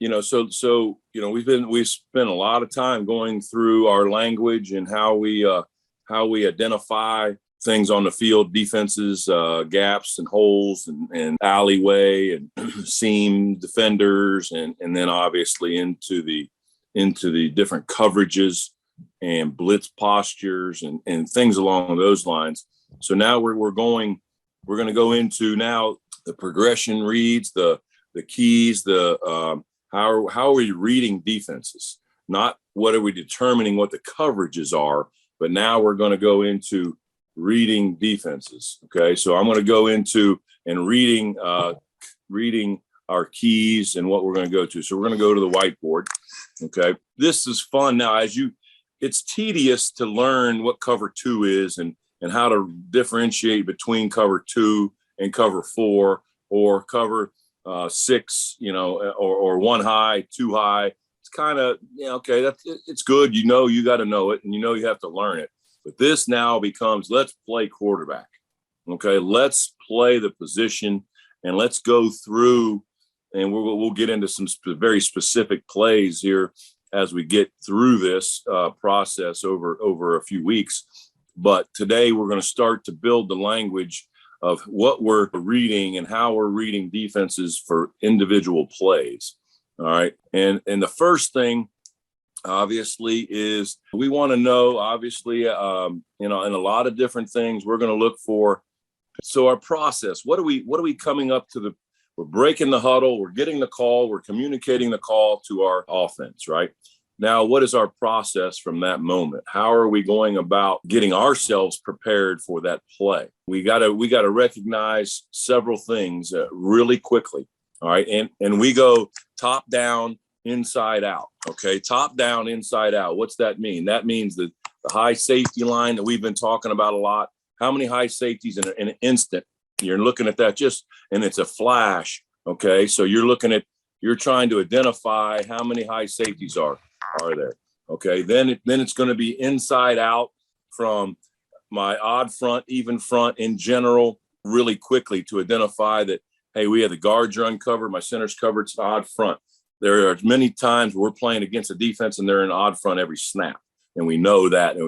we've spent a lot of time going through our language and how we identify things on the field, defenses, gaps and holes and alleyway and seam defenders, and then obviously into the different coverages and blitz postures and things along those lines. So now we're going to go into now the progression reads, the keys, how are we reading defenses? Not what are we determining what the coverages are, but now we're going to go into reading defenses. Okay, so I'm going to go into and reading our keys and what we're going to go to. So we're going to go to the whiteboard. Okay, this is fun now. It's tedious to learn what cover 2 is and how to differentiate between cover 2 and cover 4 or cover 6, or 1 high, 2 high. It's kind of, okay, it's good. You got to know it and you have to learn it. But this now becomes, let's play quarterback. Okay, let's play the position and let's go through, and we'll get into some very specific plays here as we get through this process over a few weeks. But today we're going to start to build the language of what we're reading and how we're reading defenses for individual plays. All right. And the first thing, obviously, is we want to know, obviously, in a lot of different things we're going to look for. So our process, what are we coming up to we're breaking the huddle, we're getting the call, we're communicating the call to our offense, right? Now, what is our process from that moment? How are we going about getting ourselves prepared for that play? We got to recognize several things really quickly. All right. And we go top down, inside out. Okay. Top down, inside out. What's that mean? That means that the high safety line that we've been talking about a lot. How many high safeties in an instant? You're looking at that and it's a flash. Okay. So you're trying to identify how many high safeties are there. Okay. Then it's going to be inside out from my odd front, even front in general, really quickly to identify that, hey, we have the guards are uncovered, my center's covered, it's odd front. There are many times we're playing against a defense and they're in odd front every snap. And we know that, and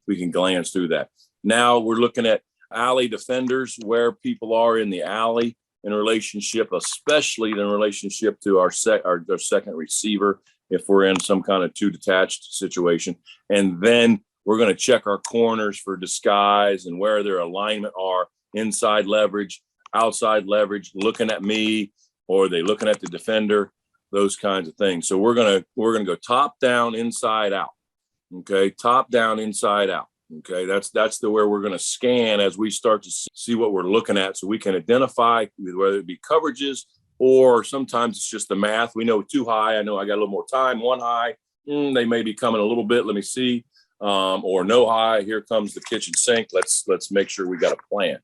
we can glance through that. Now we're looking at alley defenders, where people are in the alley in relationship, especially in relationship to our second receiver, if we're in some kind of 2 detached situation. And then we're going to check our corners for disguise and where their alignment are, inside leverage, outside leverage, looking at me, or are they looking at the defender, those kinds of things. So we're going to go top down, inside out. Okay. Top down, inside out. Okay. That's where we're going to scan as we start to see what we're looking at, so we can identify whether it be coverages or sometimes it's just the math. We know 2 high. I know I got a little more time. 1 high, they may be coming a little bit. Let me see. Or no high. Here comes the kitchen sink. Let's make sure we got a plan.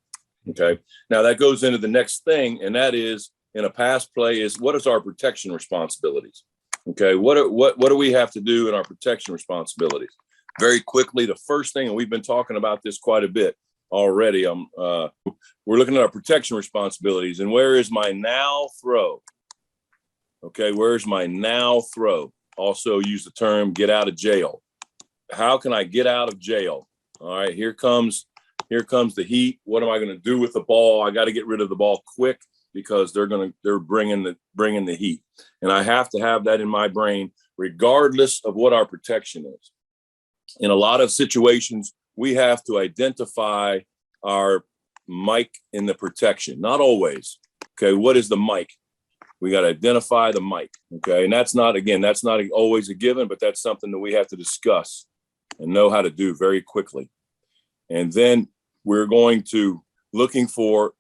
Okay. Now that goes into the next thing, and that is in a pass play is what is our protection responsibilities? Okay. What do we have to do in our protection responsibilities? Very quickly, the first thing, and we've been talking about this quite a bit already. We're looking at our protection responsibilities, and where is my now throw? Okay, where's my now throw? Also use the term get out of jail. How can I get out of jail? All right, here comes the heat. What am I going to do with the ball? I got to get rid of the ball quick because they're bringing the heat, and I have to have that in my brain regardless of what our protection is. In a lot of situations, we have to identify our mic in the protection. Not always. Okay, what is the mic? We got to identify the mic. Okay, and that's not always a given, but that's something that we have to discuss and know how to do very quickly. And then we're going to looking for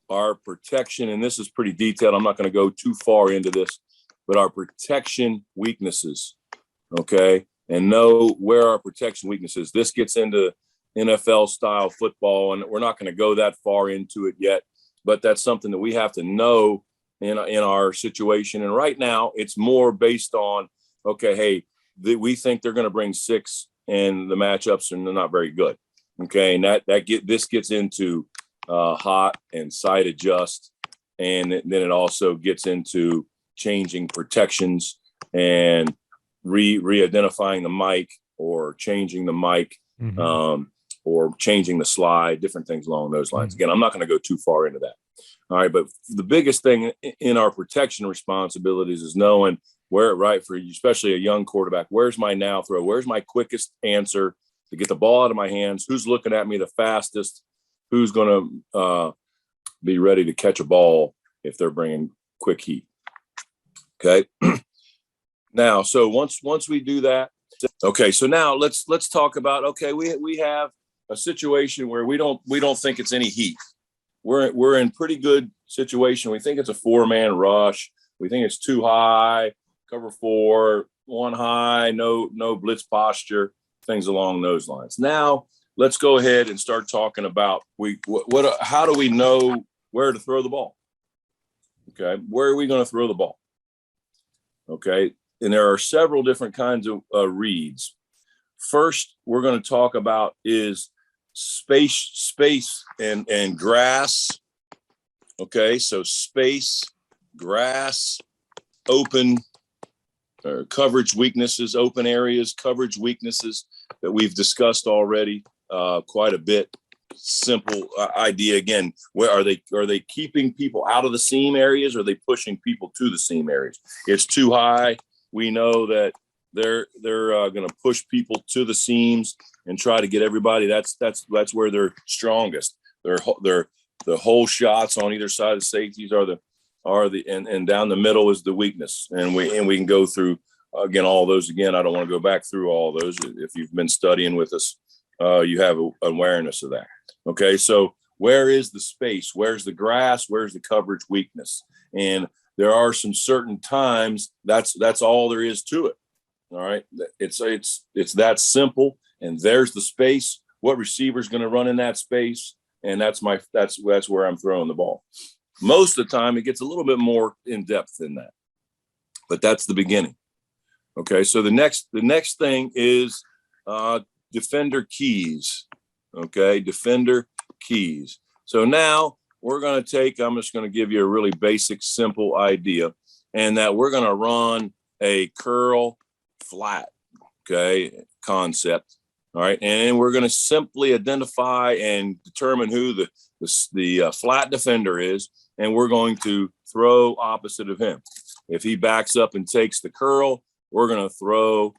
our protection, and this is pretty detailed. I'm not going to go too far into this, but our protection weaknesses. Okay. And know where our protection weaknesses. This gets into NFL style football, and we're not going to go that far into it yet, but that's something that we have to know in our situation. And right now it's more based on, okay, hey, we think they're going to bring 6 and the matchups and they're not very good. Okay. And this gets into hot and side adjust. And then it also gets into changing protections and re-identifying the mic or changing the mic, or changing the slide, different things along those lines. Again, I'm not going to go too far into that. All right. But the biggest thing in our protection responsibilities is knowing where, right, for you, especially a young quarterback, where's my now throw? Where's my quickest answer to get the ball out of my hands? Who's looking at me the fastest? Who's going to be ready to catch a ball if they're bringing quick heat? Okay. Now, so once we do that, okay, so now let's talk about, okay, we have a situation where we don't think it's any heat. We're in pretty good situation. We think it's a 4-man rush. We think it's 2 high, cover 4, 1 high, no blitz posture, things along those lines. Now let's go ahead and start talking about how do we know where to throw the ball? Okay, where are we going to throw the ball? Okay, and there are several different kinds of reads. First, we're going to talk about is space and grass. Okay, so space, grass, open, coverage weaknesses, open areas, coverage weaknesses that we've discussed already quite a bit. Simple idea again. Where are they keeping people out of the seam areas, or are they pushing people to the seam areas? It's too high. We know that they're going to push people to the seams and try to get everybody. That's where they're strongest. The hole shots on either side of the safeties are the and down the middle is the weakness. And we can go through again all those again. I don't want to go back through all those. If you've been studying with us, you have awareness of that. Okay, so where is the space? Where's the grass? Where's the coverage weakness? And there are some certain times that's all there is to it. All right, it's that simple. And there's the space. What receiver's going to run in that space? And that's where I'm throwing the ball. Most of the time, it gets a little bit more in depth than that, but that's the beginning. Okay, so the next thing is defender keys. Okay, defender keys. So now we're going to I'm just going to give you a really basic, simple idea, and that we're going to run a curl flat, okay, concept. All right, and we're going to simply identify and determine who the flat defender is, and we're going to throw opposite of him. If he backs up and takes the curl, we're going to throw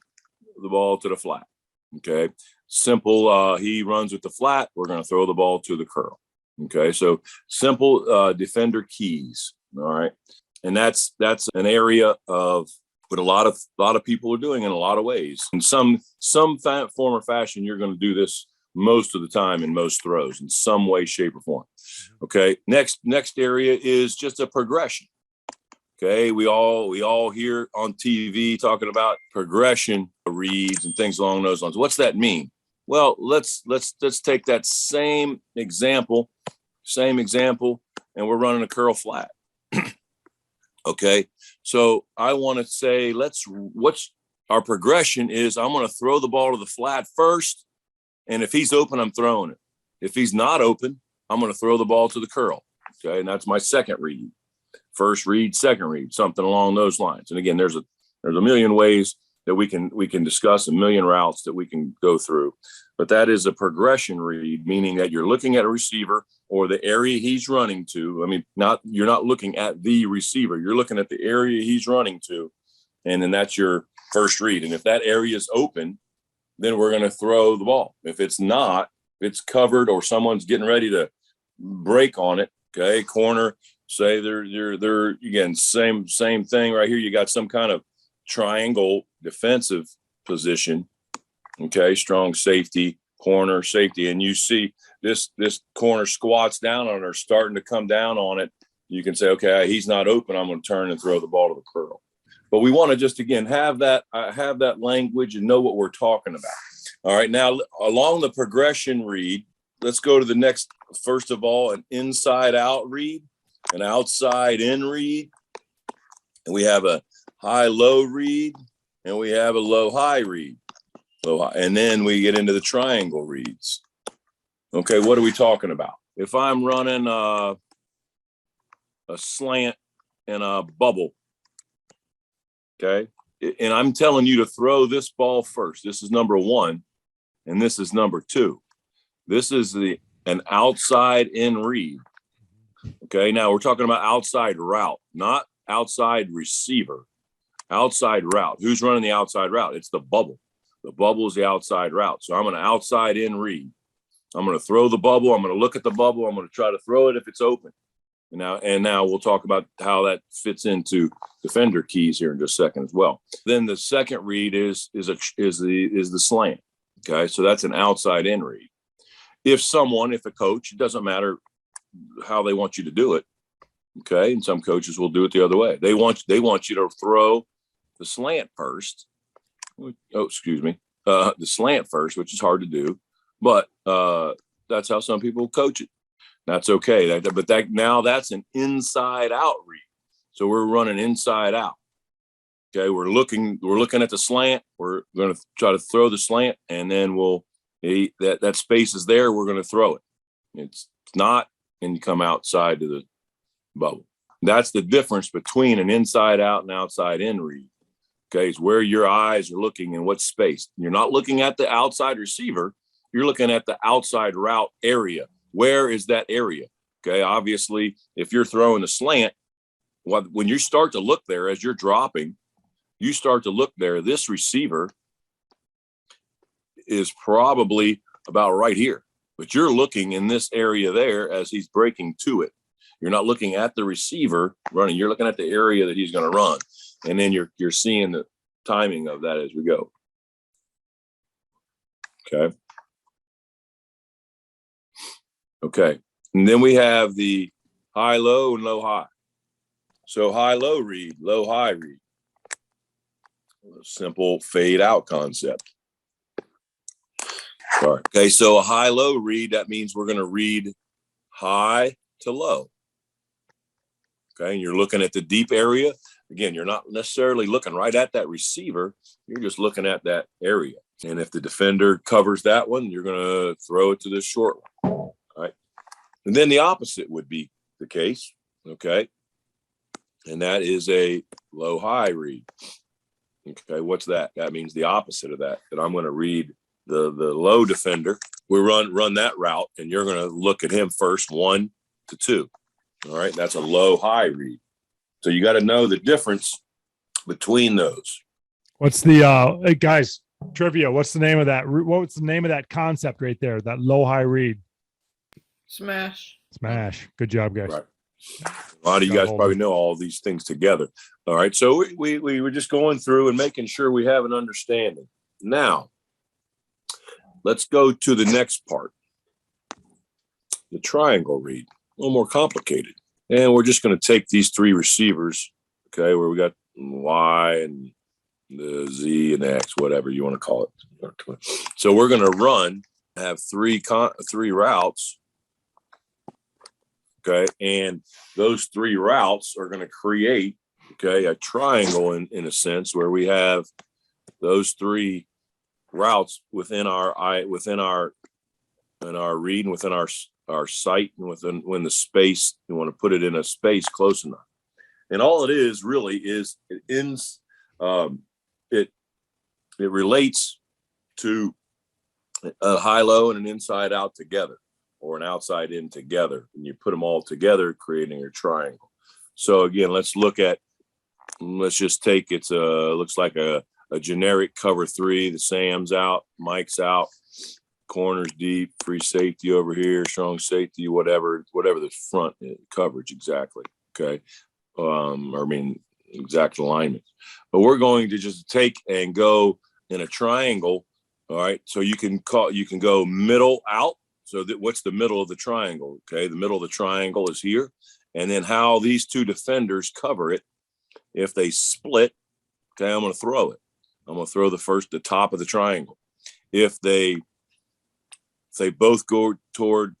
the ball to the flat. Okay, simple. He runs with the flat, we're going to throw the ball to the curl. Okay, so simple defender keys. All right, and that's an area of what a lot of people are doing in a lot of ways. In some form or fashion, you're going to do this most of the time in most throws in some way, shape, or form. Okay, next area is just a progression. Okay, we all hear on TV talking about progression reads and things along those lines. What's that mean? Well, let's take that same example, and we're running a curl flat. Okay, so I want to say what's our progression is. I'm going to throw the ball to the flat first, and if he's open, I'm throwing it. If he's not open, I'm going to throw the ball to the curl. Okay, and that's my second read. First read, second read, something along those lines. And again, there's a million ways that we can discuss, a million routes that we can go through. But that is a progression read, meaning that you're looking at a receiver or the area he's running to. I mean, you're not looking at the receiver. You're looking at the area he's running to. And then that's your first read. And if that area is open, then we're going to throw the ball. If it's not, if it's covered or someone's getting ready to break on it, okay, corner, say they're again, same thing right here. You got some kind of triangle defensive position. Okay, strong safety, corner, safety, and you see this corner squats down on it or starting to come down on it. You can say, okay, he's not open. I'm going to turn and throw the ball to the curl. But we want to just again have that language and know what we're talking about. All right, now along the progression read, let's go to the next. First of all, an inside out read, an outside in read, and we have a high low read, and we have a low high read. And then we get into the triangle reads. Okay, what are we talking about? If I'm running a slant and a bubble, Okay. And I'm telling you to throw this ball first. This is number one, and this is number two. This is an outside in read. Okay. Now we're talking about outside route, not outside receiver. Outside route. Who's running the outside route? It's the bubble. The bubble is the outside route. So I'm going to outside in read. I'm going to throw the bubble. I'm going to look at the bubble. I'm going to try to throw it if it's open. And now we'll talk about how that fits into defender keys here in just a second as well. Then the second read is the slant. Okay, so that's an outside in read. If a coach, it doesn't matter how they want you to do it. Okay, and some coaches will do it the other way. They want you to throw the slant first. The slant first, which is hard to do, but that's how some people coach it. That's okay. Now that's an inside out read. So we're running inside out. Okay. We're looking at the slant. We're going to try to throw the slant, and then that space is there. We're going to throw it. It's not, and you come outside to the bubble. That's the difference between an inside out and outside in read. Okay. It's where your eyes are looking and what space. You're not looking at the outside receiver. You're looking at the outside route area. Where is that area? Okay. Obviously, if you're throwing the slant, when you start to look there as you're dropping, you start to look there. This receiver is probably about right here, but you're looking in this area there as he's breaking to it. You're not looking at the receiver running. You're looking at the area that he's going to run. And then you're seeing the timing of that as we go. Okay. Okay. And then we have the high, low, and low, high. So high, low read, low, high read. A simple fade out concept. All right. Okay. So a high, low read, that means we're going to read high to low. Okay. And you're looking at the deep area. Again, you're not necessarily looking right at that receiver. You're just looking at that area. And if the defender covers that one, you're going to throw it to the short one. All right. And then the opposite would be the case. Okay. And that is a low high read. Okay. What's that? That means the opposite of that. And I'm going to read the low defender. We run that route, and you're going to look at him first, 1 to 2. All right. That's a low high read. So you got to know the difference between those. What's the hey guys, trivia? What's the name of that? What's the name of that concept right there? That low high read. Smash. Good job, guys. Right. A lot of you guys probably know all these things together. All right. So we were just going through and making sure we have an understanding. Now, let's go to the next part. The triangle read. A little more complicated. And we're just going to take these three receivers, okay, where we got Y and the Z and the X, whatever you want to call it. So we're going to have three routes, okay, and those three routes are going to create, okay, a triangle in a sense where we have those three routes within our read and within our sight, and when the space, you want to put it in a space close enough. And all it is really is it relates to a high-low and an inside-out together, or an outside-in together, and you put them all together, creating a triangle. So again, let's just take looks like a generic cover 3. The Sam's out, Mike's out, corners deep, free safety over here, strong safety, whatever the front coverage exactly. Okay. Exact alignment. But we're going to just take and go in a triangle. All right. So you can go middle out. So what's the middle of the triangle? Okay. The middle of the triangle is here. And then how these two defenders cover it. If they split, okay, I'm going to throw it. I'm going to throw the top of the triangle. If they both go toward,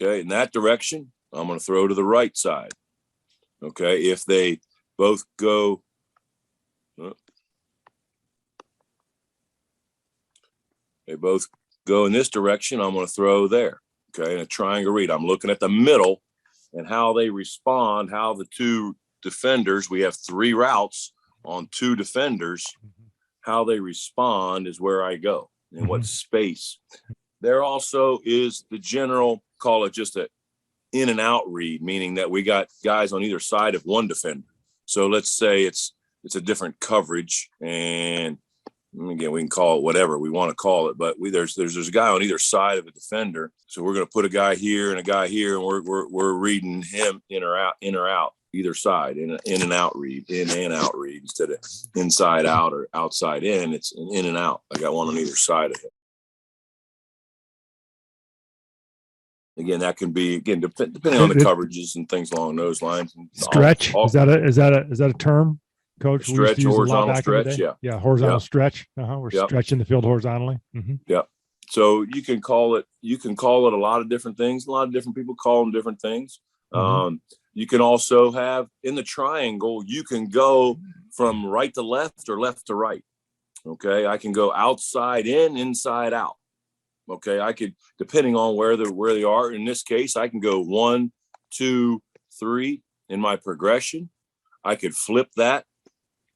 okay, in that direction, I'm going to throw to the right side. Okay. If they both go, in this direction, I'm going to throw there. Okay. In a triangle read, I'm looking at the middle and how they respond, how the two defenders, we have three routes, on two defenders, how they respond is where I go and what space. There also is the general, call it just a in and out read, meaning that we got guys on either side of one defender. So let's say it's a different coverage, and again, we can call it whatever we want to call it, but there's a guy on either side of a defender. So we're going to put a guy here and a guy here, and we're reading him in or out, either side, in and out read, in and out read, instead of inside out or outside in. It's an in and out. I got one on either side of it. Again, that can be depending on the coverages and things along those lines. Stretch, is that a term, Coach? Stretch, horizontal stretch, yeah, horizontal stretch. We're stretching the field horizontally. Yeah. So you can call it a lot of different things. A lot of different people call them different things. You can also have in the triangle, you can go from right to left or left to right. Okay, I can go outside in, inside out. Okay, I could, depending on where they are. In this case, I can go 1, 2, 3 in my progression. I could flip that.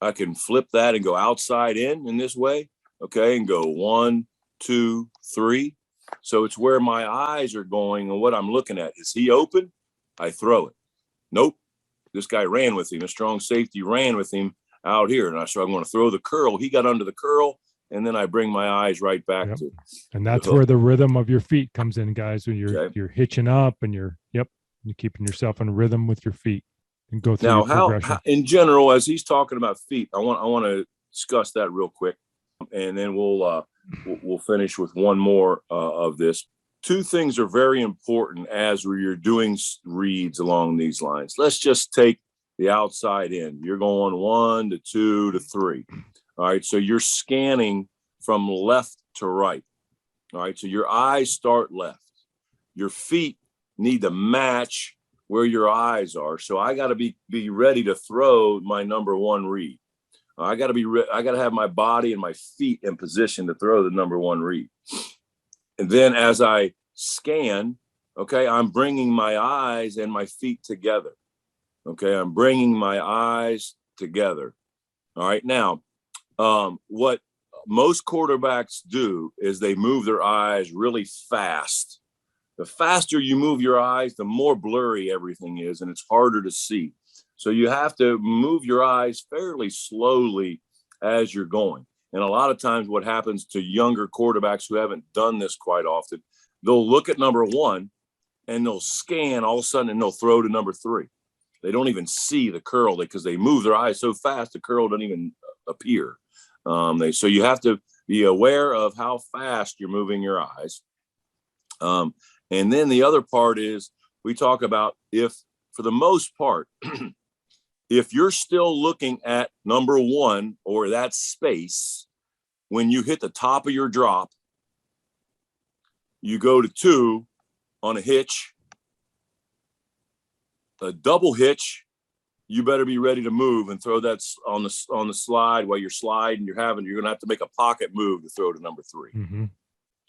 I can flip that and go outside in this way. Okay, and go 1, 2, 3. So it's where my eyes are going and what I'm looking at. Is he open? I throw it. Nope. This guy ran with him. A strong safety ran with him out here. And so I'm going to throw the curl. He got under the curl. And then I bring my eyes right back to. And that's where the rhythm of your feet comes in, guys. When you're hitching up and you're keeping yourself in rhythm with your feet and go through. Now, how in general, as he's talking about feet, I want to discuss that real quick, and then we'll finish with one more of this. Two things are very important as you're doing reads along these lines. Let's just take the outside in. You're going 1 to 2 to 3. All right, so you're scanning from left to right. All right, so your eyes start left. Your feet need to match where your eyes are. So I got to be ready to throw my number one read. I got to have my body and my feet in position to throw the number one read. And then as I scan, okay, I'm bringing my eyes and my feet together. Okay, I'm bringing my eyes together. All right, now, what most quarterbacks do is they move their eyes really fast. The faster you move your eyes, the more blurry everything is, and it's harder to see. So you have to move your eyes fairly slowly as you're going. And a lot of times what happens to younger quarterbacks who haven't done this quite often, they'll look at number 1 and they'll scan all of a sudden and they'll throw to number 3. They don't even see the curl because they move their eyes so fast, the curl doesn't even appear. So you have to be aware of how fast you're moving your eyes. And then the other part is we talk about for the most part, if you're still looking at number 1 or that space, when you hit the top of your drop, you go to 2 on a hitch, a double hitch, you better be ready to move and throw that on the slide while you're sliding. You're going to have to make a pocket move to throw to number 3. Mm-hmm.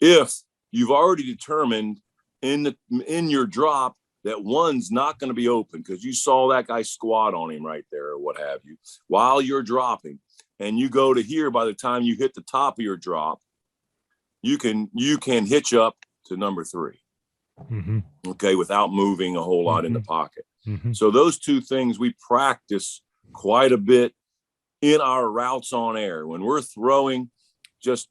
If you've already determined in your drop that 1's not going to be open because you saw that guy squat on him right there or what have you, while you're dropping, and you go to here, by the time you hit the top of your drop, you can hitch up to number 3. Mm-hmm. Okay, without moving a whole lot in the pocket. Mm-hmm. So those two things we practice quite a bit in our routes on air. When we're throwing, the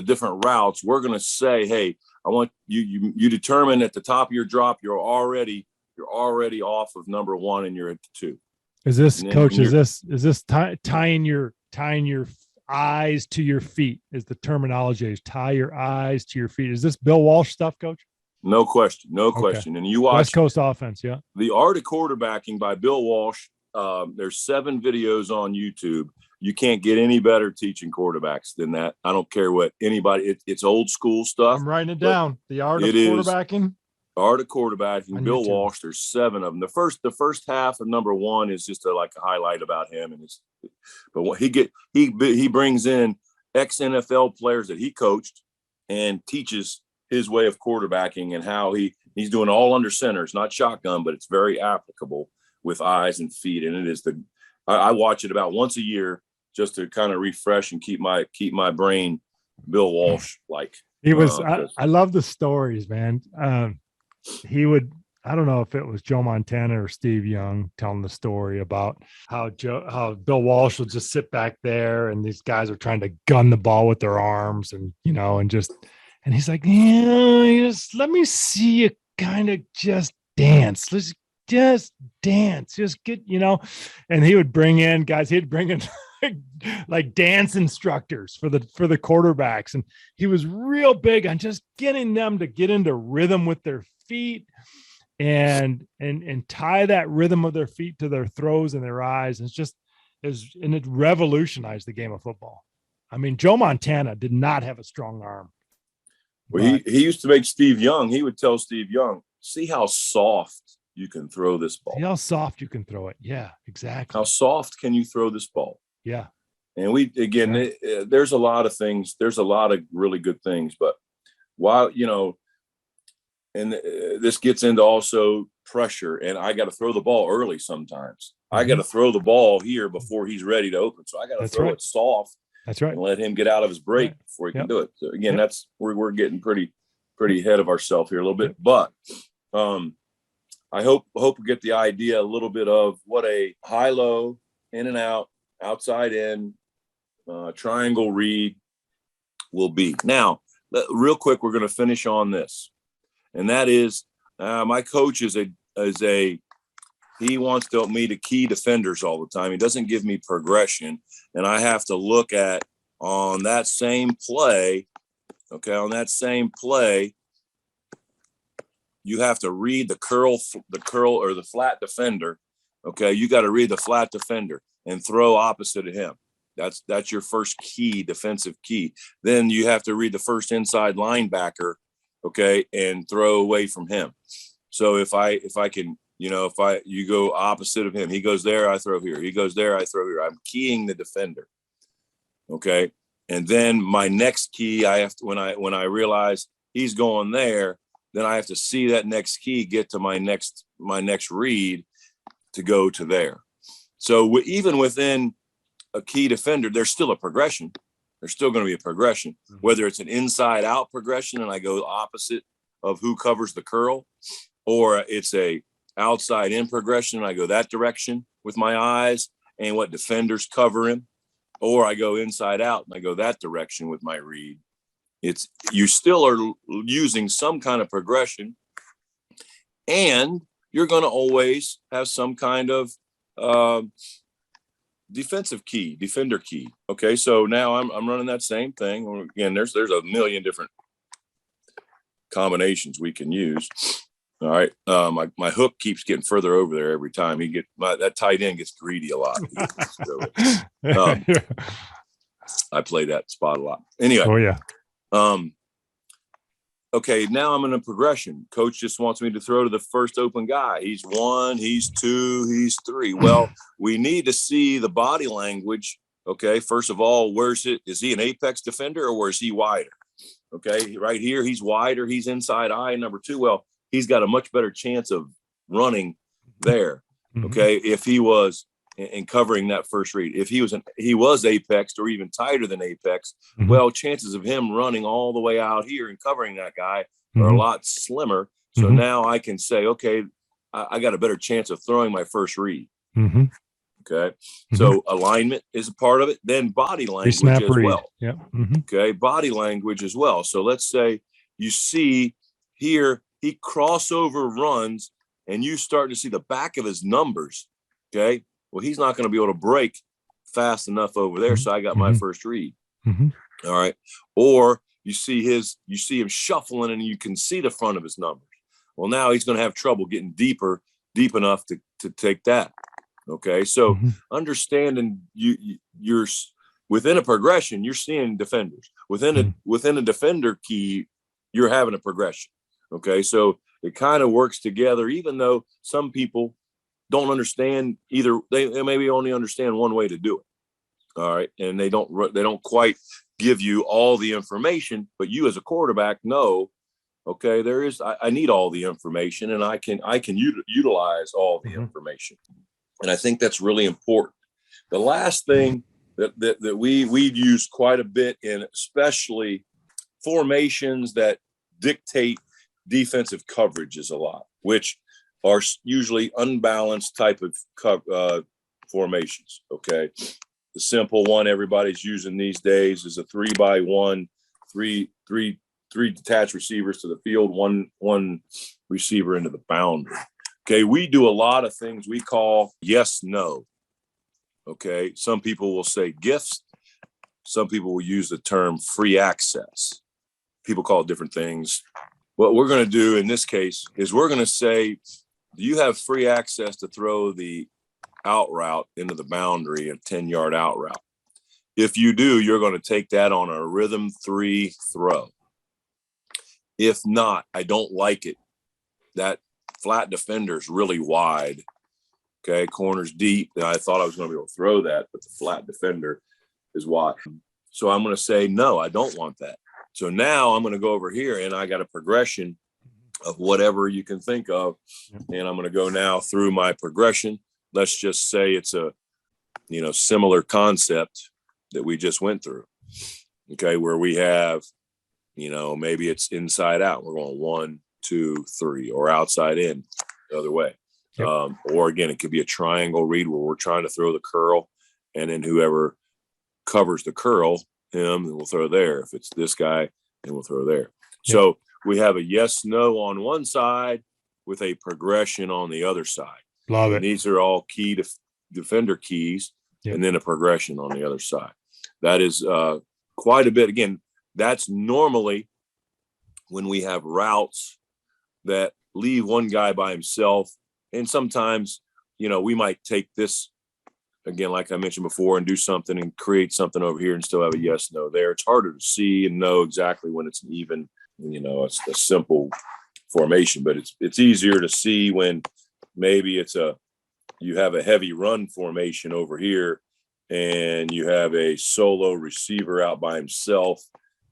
different routes, we're going to say, hey, I want you determine at the top of your drop, you're already off of number 1 and you're at 2. Is this, Coach, is this tying your eyes to your feet is the terminology? Is tie your eyes to your feet. Is this Bill Walsh stuff, Coach? No question. And you watch West Coast Offense, yeah. The Art of Quarterbacking by Bill Walsh. There's 7 videos on YouTube. You can't get any better teaching quarterbacks than that. I don't care what anybody. It's old school stuff. I'm writing it down. The Art of Quarterbacking. Art of Quarterbacking. Bill Walsh. There's 7 of them. The first half of number 1 is just a highlight about him, but what he brings in ex-NFL players that he coached and teaches his way of quarterbacking and how he's doing all under center. It's not shotgun, but it's very applicable with eyes and feet. And it is I watch it about once a year just to kind of refresh and keep my brain Bill Walsh like. He was. I love the stories, man. He would. I don't know if it was Joe Montana or Steve Young telling the story about how Bill Walsh would just sit back there and these guys are trying to gun the ball with their arms and and he's like, yeah, just let me see you kind of just dance. Let's just dance, just get, and he would bring in guys. He'd bring in like dance instructors for the quarterbacks. And he was real big on just getting them to get into rhythm with their feet and tie that rhythm of their feet to their throws and their eyes. And it revolutionized the game of football. I mean, Joe Montana did not have a strong arm. Well, he used to make Steve Young. He would tell Steve Young, see how soft you can throw this ball. See how soft you can throw it. Yeah, exactly. How soft can you throw this ball? Yeah. And there's a lot of things. There's a lot of really good things. But while, and this gets into also pressure. And I got to throw the ball early sometimes. Mm-hmm. I got to throw the ball here before he's ready to open. So I got to throw it soft. That's right. And let him get out of his break before he can do it. So again, that's where we're getting pretty ahead of ourselves here a little bit. But I hope we get the idea a little bit of what a high-low, in and out, outside in, triangle read will be. Now, real quick, we're going to finish on this, and that is my coach he wants me to key defenders all the time. He doesn't give me progression, and I have to look at on that same play. Okay, on that same play, you have to read the curl or the flat defender. Okay, you got to read the flat defender and throw opposite of him. That's your first key, defensive key. Then you have to read the first inside linebacker, okay, and throw away from him. So if I can, you go opposite of him, he goes there, I throw here. He goes there, I throw here. I'm keying the defender. Okay. And then my next key, I have to, when I realize he's going there, then I have to see that next key get to my next read to go to there. So even within a key defender, there's still a progression. There's still going to be a progression, whether it's an inside out progression and I go opposite of who covers the curl, or it's a outside in progression and I go that direction with my eyes and what defenders cover him, or I go inside out and I go that direction with my read. You still are using some kind of progression, and you're going to always have some kind of defender key. Okay, so now I'm running that same thing. Again, there's a million different combinations we can use. All right, my hook keeps getting further over there every time. That tight end gets greedy a lot. I play that spot a lot. Anyway. Oh yeah. Okay, now I'm in a progression. Coach just wants me to throw to the first open guy. He's 1, he's 2, he's 3. Well, we need to see the body language. Okay, first of all, is he an apex defender or where is he wider? Okay, right here, he's wider, he's inside eye. Number 2, well, he's got a much better chance of running there. Okay, if he was and covering that first read. If he was apexed or even tighter than apex, well, chances of him running all the way out here and covering that guy are a lot slimmer. So now I can say, okay, I got a better chance of throwing my first read. Okay. So alignment is a part of it. Then body language as well. Yeah. Okay. Body language as well. So let's say you see here, he crossover runs and you start to see the back of his numbers. Okay. Well, he's not going to be able to break fast enough over there. So I got my first read. All right. Or you see him shuffling and you can see the front of his numbers. Well, now he's going to have trouble getting deep enough to take that. Okay. So understanding you're within a progression, you're seeing defenders within a defender key, you're having a progression. Okay. So it kind of works together, even though some people don't understand either. They maybe only understand one way to do it. All right. And they don't quite give you all the information, but you as a quarterback know, okay, I need all the information and I can utilize all the information. And I think that's really important. The last thing that we've used quite a bit in, especially formations that dictate defensive coverages a lot, which are usually unbalanced type of formations. Okay. The simple one everybody's using these days is a 3-by-1, three detached receivers to the field, one receiver into the boundary. Okay. We do a lot of things we call yes, no. Okay. Some people will say gifts. Some people will use the term free access. People call it different things. What we're going to do in this case is we're going to say, do you have free access to throw the out route into the boundary, a 10-yard out route? If you do, you're going to take that on a rhythm 3 throw. If not, I don't like it. That flat defender is really wide. Okay, corner's deep. And I thought I was going to be able to throw that, but the flat defender is wide. So I'm going to say, no, I don't want that. So now I'm going to go over here and I got a progression of whatever you can think of. And I'm going to go now through my progression. Let's just say it's a, similar concept that we just went through. Okay. Where we have, maybe it's inside out. We're going 1, 2, 3, or outside in the other way. Yep. Or again, it could be a triangle read where we're trying to throw the curl, and then whoever covers the curl, him, and we'll throw there. If it's this guy, then we'll throw there. Yep. So we have a yes, no on one side with a progression on the other side. Love it. And these are all key defender keys, yep. And then a progression on the other side. That is quite a bit. Again, that's normally when we have routes that leave one guy by himself. And sometimes, we might take this, again, like I mentioned before, and do something and create something over here and still have a yes, no there. It's harder to see and know exactly when it's an even, it's a simple formation, but it's easier to see when maybe you have a heavy run formation over here and you have a solo receiver out by himself,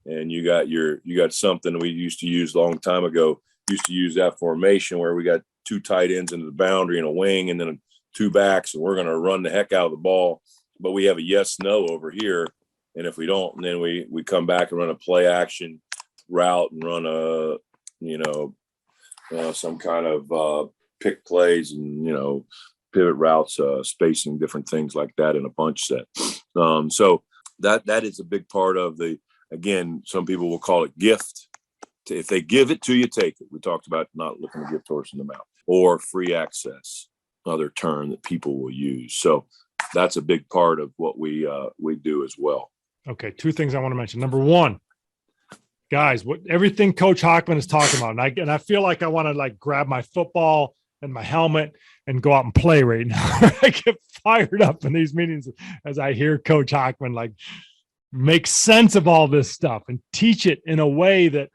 and you got something we used to use a long time ago, used to use that formation where we got 2 tight ends into the boundary and a wing and then 2 backs, and we're going to run the heck out of the ball, but we have a yes, no over here. And if we don't, and then we come back and run a play action route and run some kind of pick plays and, pivot routes, spacing, different things like that in a bunch set. So that is a big part of again, some people will call it gift. If they give it to you, take it. We talked about not looking to give horse in the mouth, or free access, another term that people will use. So that's a big part of what we do as well. Okay. 2 things I want to mention. Number 1, guys, everything Coach Hockman is talking about. And I feel like I want to grab my football and my helmet and go out and play right now. I get fired up in these meetings as I hear Coach Hockman make sense of all this stuff and teach it in a way that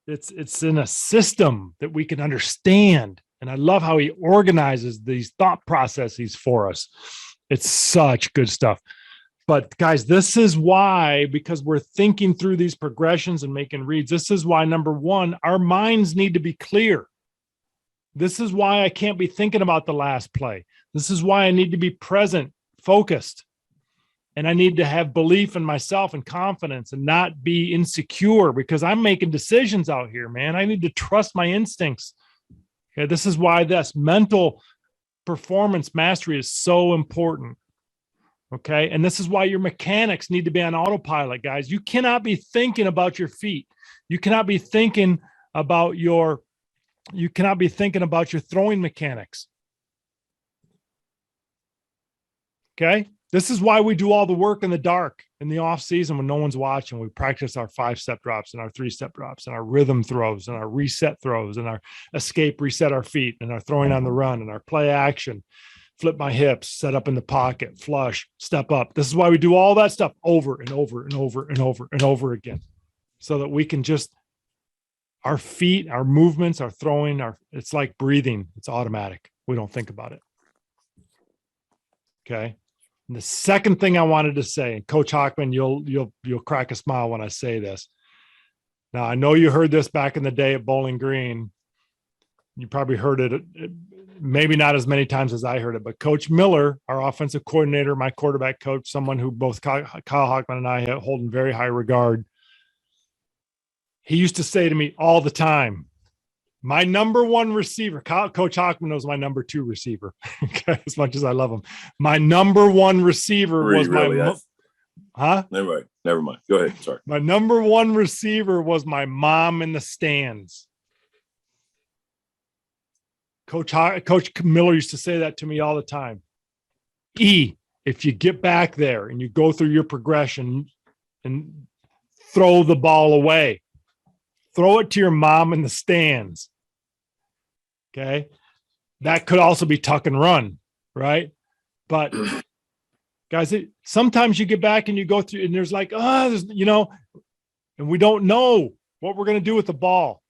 it's in a system that we can understand. And I love how he organizes these thought processes for us. It's such good stuff. But guys, this is why, because we're thinking through these progressions and making reads, this is why, number 1, our minds need to be clear. This is why I can't be thinking about the last play. This is why I need to be present, focused. And I need to have belief in myself and confidence and not be insecure, because I'm making decisions out here, man. I need to trust my instincts. Okay, this is why this mental performance mastery is so important. Okay, and this is why your mechanics need to be on autopilot, guys. You cannot be thinking about your feet. You cannot be thinking about your throwing mechanics. Okay. This is why we do all the work in the dark in the off season when no one's watching. We practice our 5-step drops and our 3-step drops and our rhythm throws and our reset throws and our escape, reset our feet, and our throwing on the run and our play action, flip my hips, set up in the pocket, flush, step up. This is why we do all that stuff over and over and over and over and over again, so that we can just, our feet, our movements, our throwing, it's like breathing. It's automatic. We don't think about it. Okay. And the second thing I wanted to say, and Coach Hockman, you'll crack a smile when I say this. Now, I know you heard this back in the day at Bowling Green. You probably heard it maybe not as many times as I heard it, but Coach Miller, our offensive coordinator, my quarterback coach, someone who both Kyle Hockman and I hold in very high regard, he used to say to me all the time, my number one receiver, Coach Hockman knows my number two receiver, okay, as much as I love him. My number one receiver was Never mind. Go ahead. Sorry. My number one receiver was my mom in the stands. Coach Miller used to say that to me all the time. If you get back there and you go through your progression and throw the ball away, throw it to your mom in the stands. Okay. That could also be tuck and run, right? But guys, sometimes you get back and you go through and there's like, and we don't know what we're going to do with the ball.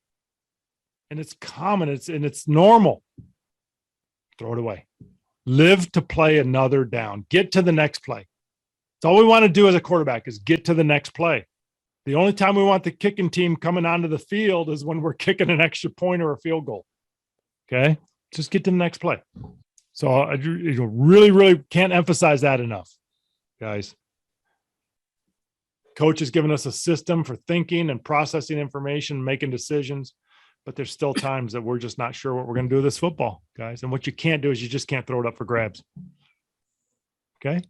And it's common. It's normal. Throw it away. Live to play another down. Get to the next play. That's all we want to do as a quarterback is get to the next play. The only time we want the kicking team coming onto the field is when we're kicking an extra point or a field goal. Okay? Just get to the next play. So I really, really can't emphasize that enough, guys. Coach has given us a system for thinking and processing information, making decisions, but there's still times that we're just not sure what we're going to do with this football, guys. And what you can't do is you just can't throw it up for grabs. Okay?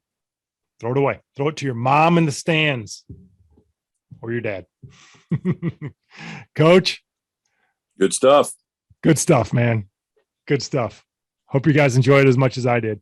Throw it away. Throw it to your mom in the stands or your dad. Coach? Good stuff. Good stuff, man. Good stuff. Hope you guys enjoyed it as much as I did.